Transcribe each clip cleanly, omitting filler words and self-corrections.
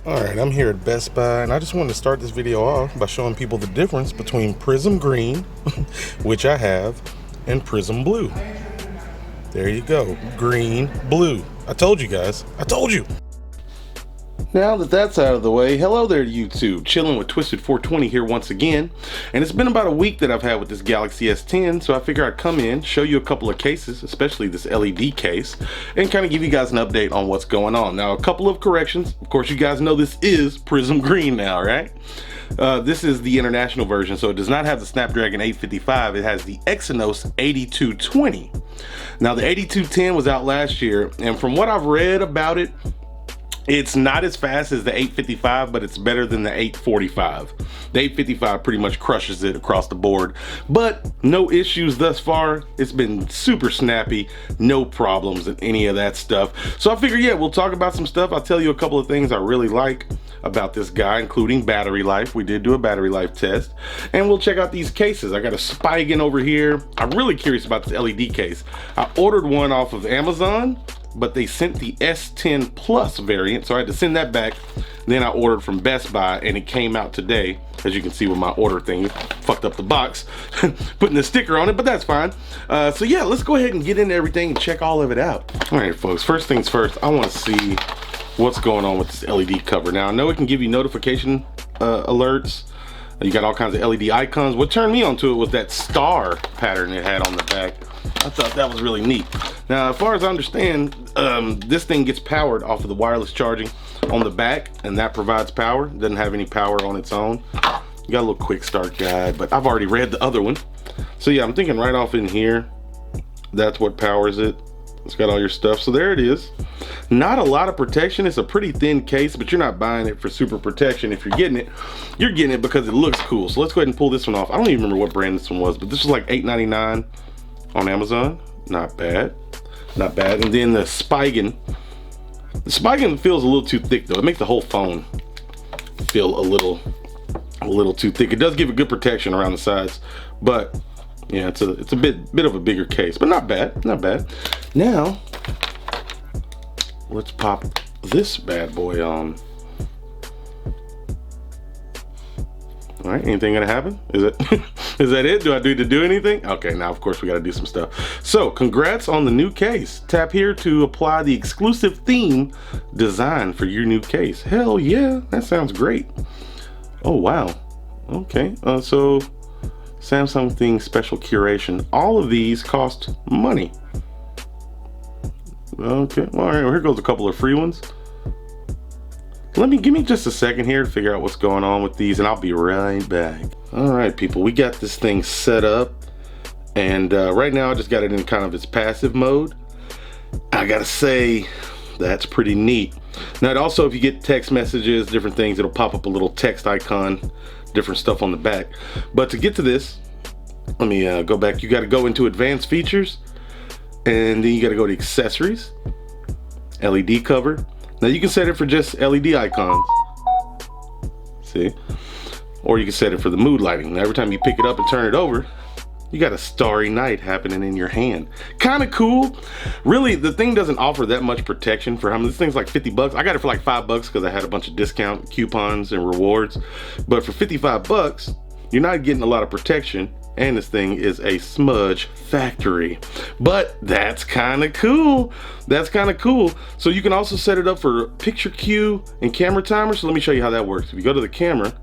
Alright, I'm here at Best Buy and I just wanted to start this video off by showing people the difference between Prism Green, which I have, and Prism Blue. There you go, green, blue. I told you guys, I told you! Now that that's out of the way, hello there YouTube, chilling with Twisted 420 here once again. And it's been about a week that I've had with this Galaxy S10, so I figure I'd come in, show you a couple of cases, especially this LED case, and kind of give you guys an update on what's going on. Now, a couple of corrections. Of course, you guys know this is Prism Green now, right? This is the international version, so it does not have the Snapdragon 855, it has the Exynos 8220. Now, the 8210 was out last year, and from what I've read about it, it's not as fast as the 855, but it's better than the 845. The 855 pretty much crushes it across the board, but no issues thus far. It's been super snappy, no problems and any of that stuff. So I figured, yeah, we'll talk about some stuff. I'll tell you a couple of things I really like about this guy, including battery life. We did do a battery life test, and we'll check out these cases. I got a Spigen over here. I'm really curious about this LED case. I ordered one off of Amazon, but they sent the S10 Plus variant, so I had to send that back. Then I ordered from Best Buy, and it came out today. As you can see with my order thing, fucked up the box, putting the sticker on it, but that's fine. So yeah, let's go ahead and get into everything and check all of it out. All right, folks, first things first, I want to see what's going on with this LED cover. Now, I know it can give you notification alerts. You got all kinds of LED icons. What turned me onto it was that star pattern it had on the back. I thought that was really neat. Now, as far as I understand, this thing gets powered off of the wireless charging on the back, and that provides power. It doesn't have any power on its own. You got a little quick start guide, but I've already read the other one. So yeah, I'm thinking right off in here, that's what powers it. It's got all your stuff. So there it is. Not a lot of protection. It's a pretty thin case, but you're not buying it for super protection. If you're getting it, you're getting it because it looks cool. So let's go ahead and pull this one off. I don't even remember what brand this one was, but this was like $8.99 on Amazon. Not bad. Not bad. And then the Spigen. The Spigen feels a little too thick though. It makes the whole phone feel a little too thick. It does give it good protection around the sides, but yeah, it's a bit of a bigger case, but not bad, not bad. Now, let's pop this bad boy on. All right, anything gonna happen? Is that it? Do I need to do anything? Okay, now of course we gotta do some stuff. So, congrats on the new case. Tap here to apply the exclusive theme design for your new case. Hell yeah, that sounds great. Oh wow, okay, so Samsung thing special curation. All of these cost money. Okay, well, all right, well, here goes a couple of free ones. Give me just a second here to figure out what's going on with these, and I'll be right back. All right, people, we got this thing set up, and right now I just got it in kind of its passive mode. I gotta say, that's pretty neat. Now, also, if you get text messages, different things, it'll pop up a little text icon, different stuff on the back. But to get to this, let me go back. You got to go into advanced features, and then you got to go to accessories, LED cover. Now you can set it for just LED icons, see, or you can set it for the mood lighting. Now every time you pick it up and turn it over, you got a starry night happening in your hand. Kind of cool. Really, the thing doesn't offer that much protection for how much. This thing's like 50 bucks. I got it for like $5 because I had a bunch of discount coupons and rewards. But for 55 bucks, you're not getting a lot of protection. And this thing is a smudge factory. But that's kind of cool. That's kind of cool. So you can also set it up for picture queue and camera timer. So let me show you how that works. If you go to the camera,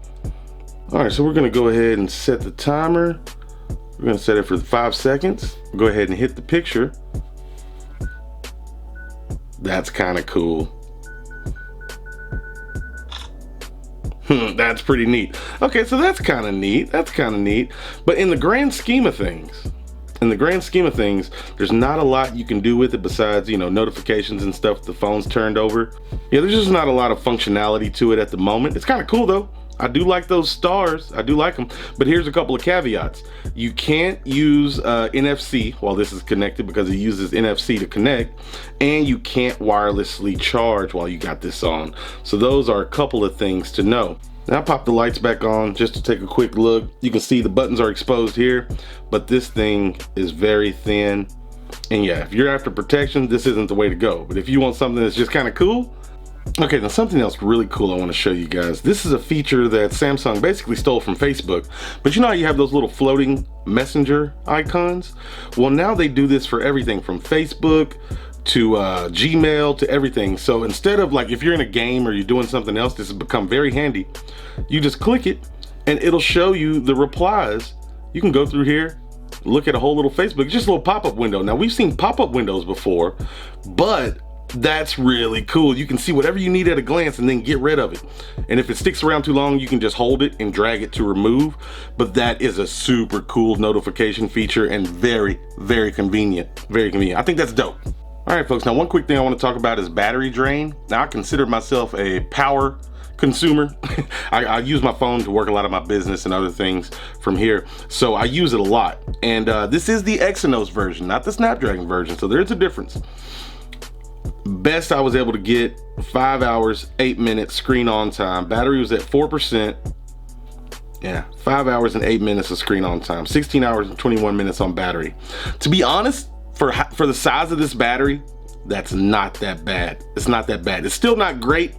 all right, so we're gonna go ahead and set the timer. We're gonna set it for 5 seconds. Go ahead and hit the picture. That's kind of cool. That's pretty neat. Okay, so that's kind of neat. That's kind of neat. But in the grand scheme of things, there's not a lot you can do with it besides, you know, notifications and stuff. The phone's turned over. Yeah, there's just not a lot of functionality to it at the moment. It's kind of cool though. I do like those stars. I do like them. But here's a couple of caveats. You can't use NFC while this is connected because it uses NFC to connect, and you can't wirelessly charge while you got this on. So those are a couple of things to know. Now, I'll pop the lights back on just to take a quick look. You can see the buttons are exposed here, but this thing is very thin. And yeah, if you're after protection, this isn't the way to go. But if you want something that's just kind of cool, Okay, now something else really cool I want to show you guys. This is a feature that Samsung basically stole from Facebook. But you know how you have those little floating messenger icons? Well, now they do this for everything from Facebook to Gmail to everything. So instead of, like, if you're in a game or you're doing something else, this has become very handy. You just click it and it'll show you the replies. You can go through here, look at a whole little Facebook, just a little pop-up window. Now, we've seen pop-up windows before, but that's really cool. You can see whatever you need at a glance and then get rid of it. And if it sticks around too long, you can just hold it and drag it to remove. But that is a super cool notification feature and very, very convenient. Very convenient. I think that's dope. All right, folks. Now, one quick thing I want to talk about is battery drain. Now, I consider myself a power consumer. I use my phone to work a lot of my business and other things from here. So I use it a lot. And this is the Exynos version, not the Snapdragon version. So there's a difference. Best I was able to get 5 hours, 8 minutes screen on time. Battery was at 4%. Yeah, 5 hours and 8 minutes of screen on time. 16 hours and 21 minutes on battery. To be honest, for the size of this battery, that's not that bad. It's not that bad. It's still not great,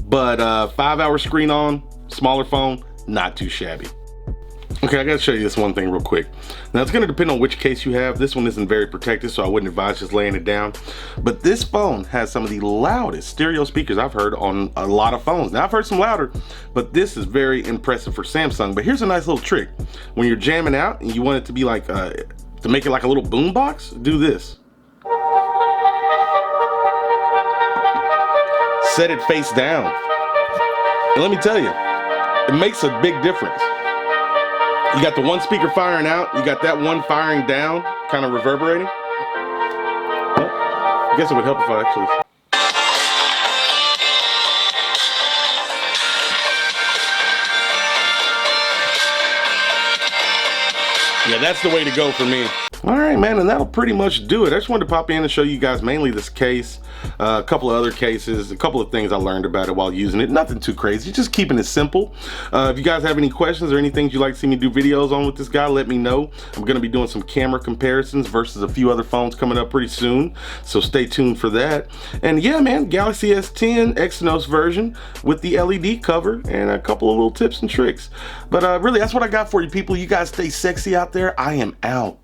but 5 hour screen on, smaller phone, not too shabby. Okay, I gotta show you this one thing real quick. Now, it's gonna depend on which case you have. This one isn't very protected, so I wouldn't advise just laying it down. But this phone has some of the loudest stereo speakers I've heard on a lot of phones. Now, I've heard some louder, but this is very impressive for Samsung. But here's a nice little trick. When you're jamming out and you want it to be like, to make it like a little boom box, do this. Set it face down. And let me tell you, it makes a big difference. You got the one speaker firing out, you got that one firing down, kind of reverberating. Well, I guess it would help if I actually... Yeah, that's the way to go for me. All right, man, and that'll pretty much do it. I just wanted to pop in and show you guys mainly this case, a couple of other cases, a couple of things I learned about it while using it. Nothing too crazy, just keeping it simple. If you guys have any questions or anything you'd like to see me do videos on with this guy, let me know. I'm gonna be doing some camera comparisons versus a few other phones coming up pretty soon, so stay tuned for that. And yeah, man, Galaxy S10 Exynos version with the LED cover and a couple of little tips and tricks. But really, that's what I got for you people. You guys stay sexy out there. I am out.